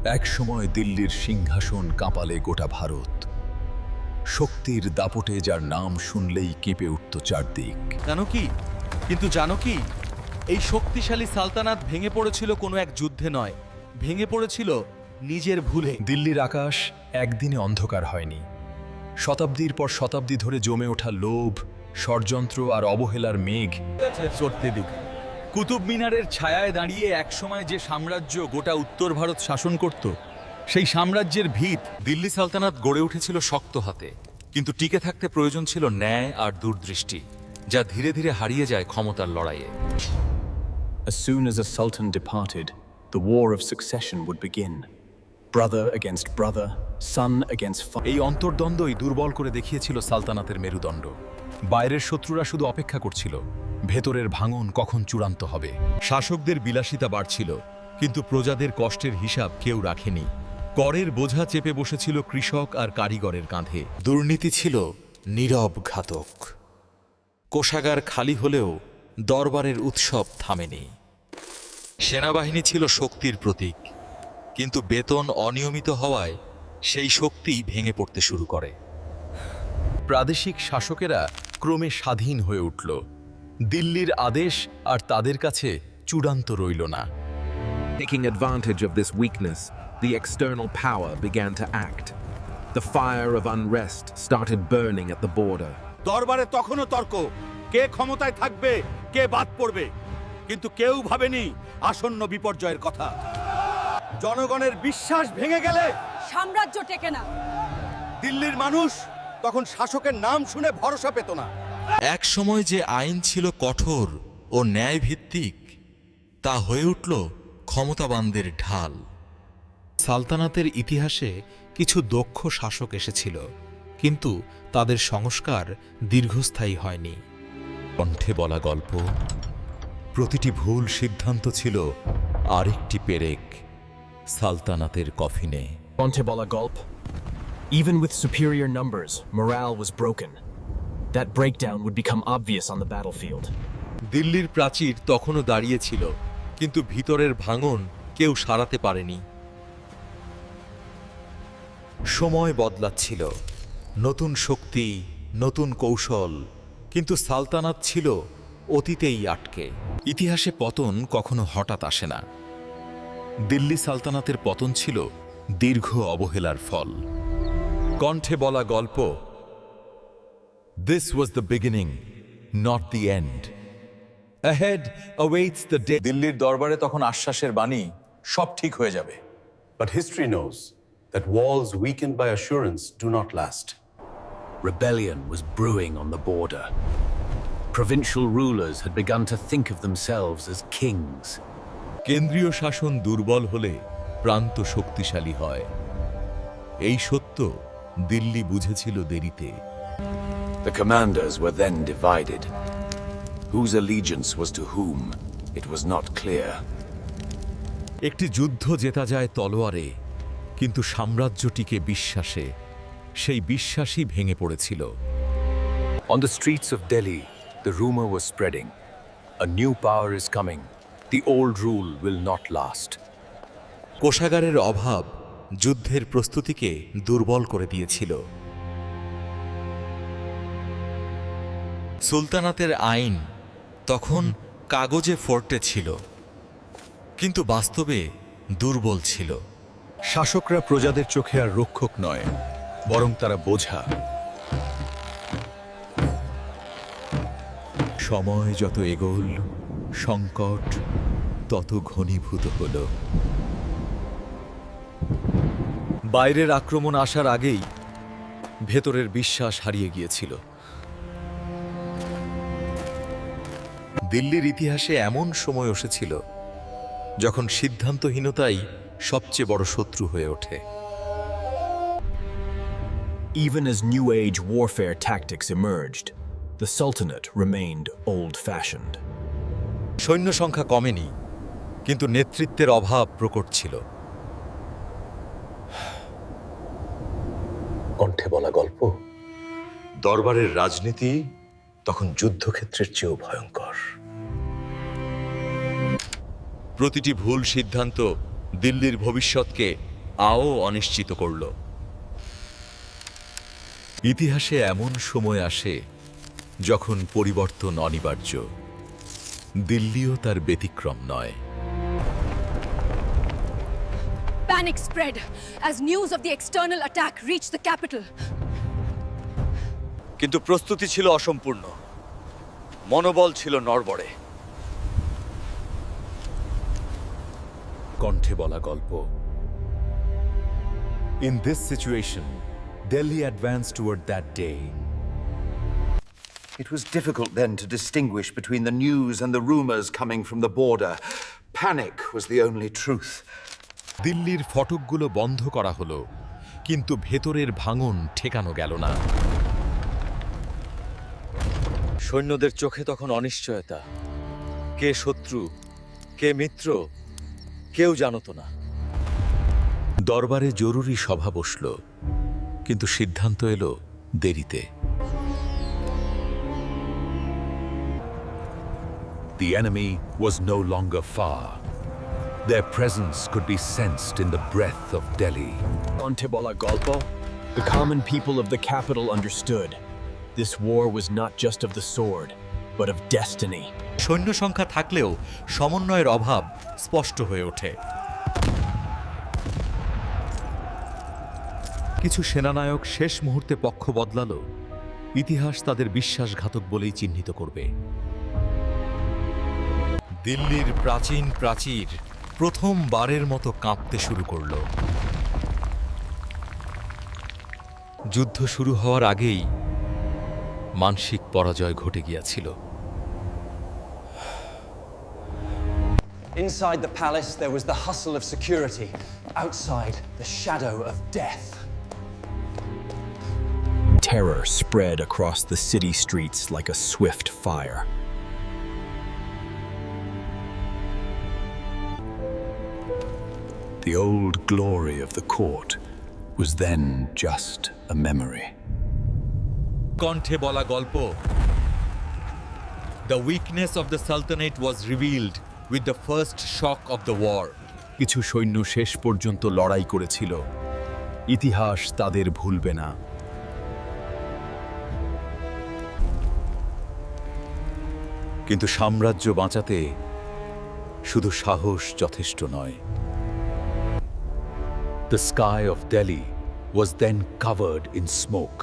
একসময় দিল্লির সিংহাসন কাঁপালে গোটা ভারত। শক্তির দাপটে যার নাম শুনলেই কেঁপে উঠত চারদিক। জানো কি এই শক্তিশালী সালতানাত ভেঙে পড়েছিল কোনো এক যুদ্ধে নয়, ভেঙে পড়েছিল নিজের ভুলে। দিল্লির আকাশ একদিনে অন্ধকার হয়নি। শতাব্দীর পর শতাব্দী ধরে জমে ওঠা লোভ, ষড়যন্ত্র আর অবহেলার মেঘ চড়তে দিক। কুতুব মিনারের ছায়ায় দাঁড়িয়ে একসময় যে সাম্রাজ্য গোটা উত্তর ভারত শাসন করত, সেই সাম্রাজ্যের ভিত দিল্লি সালতানাত গড়ে উঠেছিল শক্ত হাতে, কিন্তু টিকে থাকতে প্রয়োজন ছিল ন্যায় আর দূরদৃষ্টি, যা ধীরে ধীরে হারিয়ে যায় ক্ষমতার লড়াইয়ে। As soon as a sultan departed, the war of succession would begin. Brother against brother, son against father. এই অন্তর্দ্বন্দ্বই দুর্বল করে দেখিয়েছিল সালতানাতের মেরুদণ্ড। বাইরের শত্রুরা শুধু অপেক্ষা করছিল ভেতরের ভাঙন কখন চূড়ান্ত হবে। শাসকদের বিলাসিতা বাড়ছিল, কিন্তু প্রজাদের কষ্টের হিসাব কেউ রাখেনি। করের বোঝা চেপে বসেছিল কৃষক আর কারিগরের কাঁধে। দুর্নীতি ছিল নীরব ঘাতক। কোষাগার খালি হলেও দরবারের উৎসব থামেনি। সেনাবাহিনী ছিল শক্তির প্রতীক, কিন্তু বেতন অনিয়মিত হওয়ায় সেই শক্তি ভেঙে পড়তে শুরু করে। প্রাদেশিক শাসকেরা ক্রমে স্বাধীন হয়ে উঠল। দিল্লির আদেশ আর তাদের কাছে চূড়ান্ত রইল না। Taking advantage of this weakness, the external power began to act. The fire of unrest started burning at the border. দরবারে তখনও তর্ক, কে ক্ষমতায় থাকবে, কে বাদ পড়বে, কিন্তু কেউ ভাবেনি আসন্ন বিপর্যয়ের কথা। জনগণের বিশ্বাস ভেঙে গেলে সাম্রাজ্য টেকে না। দিল্লির মানুষ তখন শাসকের নাম শুনে ভরসা পেত না। এক সময় যে আইন ছিল কঠোর ও ন্যায় ভিত্তিক, তা হয়ে উঠল ক্ষমতাবানদের ঢাল। সালতানাতের ইতিহাসে কিছু দক্ষ শাসক এসেছিল, কিন্তু তাদের সংস্কার দীর্ঘস্থায়ী হয়নি। কণ্ঠে বলা গল্প, প্রতিটি ভুল সিদ্ধান্ত ছিল আরেকটি পেরেক সালতানাতের কফিনে। Kontebola Gulp. Even with superior numbers, morale was broken. That breakdown would become obvious on the battlefield. দিল্লির প্রাচীর তখনও দাঁড়িয়েছিল, কিন্তু ভিতরের ভাঙন কেউ সারাতে পারেনি। সময় বদলাচ্ছিল, নতুন শক্তি, নতুন কৌশল, কিন্তু সালতানাত ছিল অতীতেই আটকে। ইতিহাসে পতন কখনো হঠাৎ আসে না। দিল্লি সালতানাতের পতন ছিল দীর্ঘ অবহেলার ফল। কণ্ঠে বলা গল্প, This was the beginning, not the end. Ahead awaits the day. দিল্লির দরবারে তখন আশ্বাসের বাণী, সব ঠিক হয়ে যাবে। But history knows that walls weakened by assurance do not last. Rebellion was brewing on the border. Provincial rulers had begun to think of themselves as kings. কেন্দ্রীয় শাসন দুর্বল হলে প্রান্ত শক্তিশালী হয়। এই সত্য দিল্লি বুঝেছিল দেরিতে। The commanders were then divided. Whose allegiance was to whom, it was not clear. একটি যুদ্ধ জেতা যায় তলোয়ারে, কিন্তু সাম্রাজ্যটিকে বিশ্বাসে। সেই বিশ্বাসই ভেঙে পড়েছিল। On the streets of Delhi, the rumor was spreading. A new power is coming. The old rule will not last. কোষাগারের অভাব যুদ্ধের প্রস্তুতিকে দুর্বল করে দিয়েছিল। সুলতানাতের আইন তখন কাগজে ফোর্টে ছিল, কিন্তু বাস্তবে দুর্বল ছিল। শাসকরা প্রজাদের চোখে আর রক্ষক নয়, বরং তারা বোঝা। সময় যত এগোল, সংকট তত ঘনীভূত হল। বাইরের আক্রমণ আসার আগেই ভেতরের বিশ্বাস হারিয়ে গিয়েছিল। দিল্লির ইতিহাসে এমন সময় এসেছিল যখন সিদ্ধান্তহীনতাই সবচেয়ে বড় শত্রু হয়ে ওঠে। Even as New Age warfare tactics emerged, the Sultanate remained old-fashioned. সৈন্য সংখ্যা কমেনি, কিন্তু নেতৃত্বের অভাব প্রকট ছিল। কণ্ঠে বলা গল্প, দরবারের রাজনীতি তখন যুদ্ধক্ষেত্রের চেয়েও ভয়ঙ্কর। প্রতিটি ভুল সিদ্ধান্ত দিল্লির ভবিষ্যৎকে আও অনিশ্চিত করল। ইতিহাসে এমন সময় আসে যখন পরিবর্তন অনিবার্য। দিল্লিও তার ব্যতিক্রম নয়। Panic spread as news of the external attack reached the capital. কিন্তু প্রস্তুতি ছিল অসম্পূর্ণ, মনোবল ছিল নড়বড়ে। কণ্ঠে বলা গল্প। In this situation, Delhi advanced toward that day. It was difficult then to distinguish between the news and the rumors coming from the border. Panic was the only truth. দিল্লির ফটকগুলো বন্ধ করা হলো, কিন্তু ভেতরের ভাঙন ঠেকানো গেল না। সৈন্যদের চোখে তখন অনিশ্চয়তা। কে শত্রু, কে মিত্র, কেউ জানত না। দরবারে জরুরি সভা বসল, কিন্তু সিদ্ধান্ত এলো দেরিতে। The enemy was no longer far. Their presence could be sensed in the breath of Delhi. Conte bola golpo, the common people of the capital understood. This war was not just of the sword, but of destiny. সৈন্য সংখ্যা থাকলেও সমন্বয়ের অভাব স্পষ্ট হয়ে ওঠে। কিছু সেনানায়ক শেষ মুহূর্তে পক্ষ বদলালো। ইতিহাস তাদের বিশ্বাসঘাতক বলেই চিহ্নিত করবে। দিল্লির প্রাচীন প্রাচীর প্রথমবারের মতো কাঁপতে শুরু করল। যুদ্ধ শুরু হওয়ার আগেই মানসিক পরাজয় ঘটে গিয়েছিল। Inside the palace, there was the hustle of security. Outside, the shadow of death. Terror spread across the city streets like a swift fire. The old glory of the court was then just a memory. কণ্ঠে বলা গল্প। The weakness of the Sultanate was revealed with the first shock of the war. কিছু সৈন্য শেষ পর্যন্ত লড়াই করেছিল। ইতিহাস তাদের ভুলবে না। কিন্তু সাম্রাজ্য বাঁচাতে শুধু সাহস যথেষ্ট নয়। The sky of Delhi was then covered in smoke.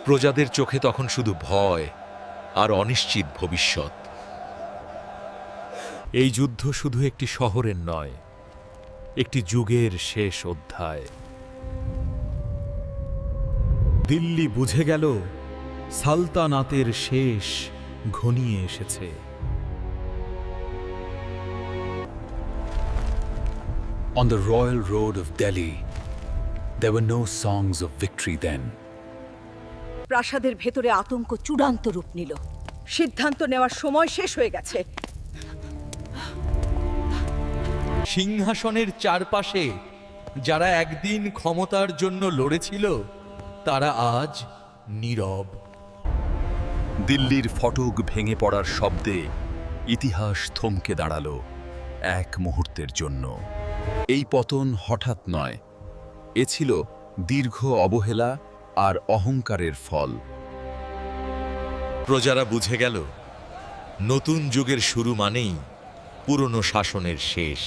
প্রজাদের চোখে তখন শুধু ভয় আর অনিশ্চিত ভবিষ্যৎ। এই যুদ্ধ শুধু একটি শহরের নয়, একটি যুগের শেষ অধ্যায়। দিল্লি বুঝে গেল সালতানাতের শেষ ঘনিয়ে এসেছে। On the royal road of Delhi, there were no songs of victory then. প্রাসাদের ভেতরে আতঙ্ক চূড়ান্ত রূপ নিল। সিদ্ধান্ত নেওয়ার সময় শেষ হয়ে গেছে। সিংহাসনের চারপাশে যারা একদিন ক্ষমতার জন্য লড়েছিল, তারা আজ নীরব। দিল্লির ফটক ভেঙে পড়ার শব্দে ইতিহাস থমকে দাঁড়ালো এক মুহূর্তের জন্য। এই পতন হঠাৎ নয়, এ ছিল দীর্ঘ অবহেলা আর অহংকারের ফল। প্রজারা বুঝে গেল নতুন যুগের শুরু মানেই পুরনো শাসনের শেষ।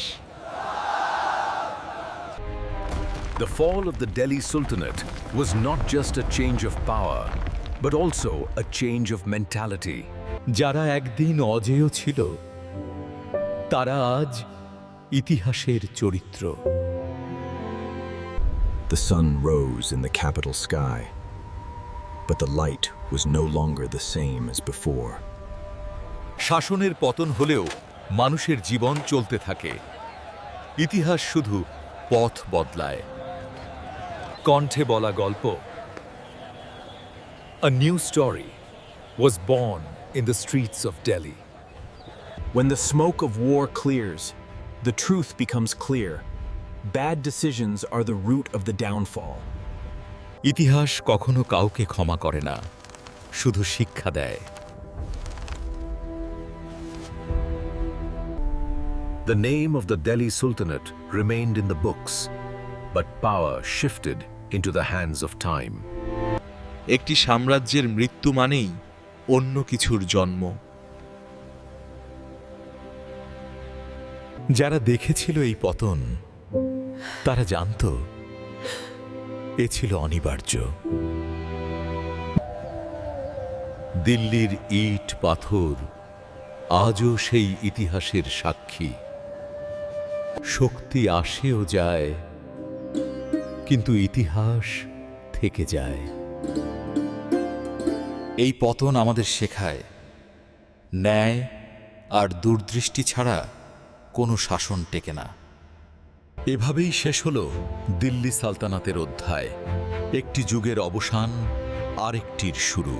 The fall of the Delhi Sultanate was not just a change of power, but also a change of mentality. যারা একদিন অজেয় ছিল, তারা আজ ইতিহাসের চরিত্র। The sun rose in the capital sky, but the light was no longer the same as before. শাসনের পতন হলেও মানুষের জীবন চলতে থাকে। ইতিহাস শুধু পথ বদলায়। কণ্ঠে বলা গল্প। A new story was born in the streets of Delhi. When the smoke of war clears, the truth becomes clear. Bad decisions are the root of the downfall. ইতিহাস কখনো কাউকে ক্ষমা করে না, শুধু শিক্ষা দেয়। The name of the Delhi Sultanate remained in the books, but power shifted into the hands of time. একটি সাম্রাজ্যের মৃত্যু মানেই অন্য কিছুর জন্ম। যারা দেখেছিল এই পতন, তারা জানত এ ছিল অনিবার্য। দিল্লির ইট পাথর আজও সেই ইতিহাসের সাক্ষী। শক্তি আসেও যায়, কিন্তু ইতিহাস থেকে যায়। এই পতন আমাদের শেখায়, ন্যায় আর দূরদৃষ্টি ছাড়া কোনো শাসন টেকে না। এভাবেই শেষ হলো দিল্লি সালতানাতের অধ্যায়, একটি যুগের অবসান, আরেকটির শুরু।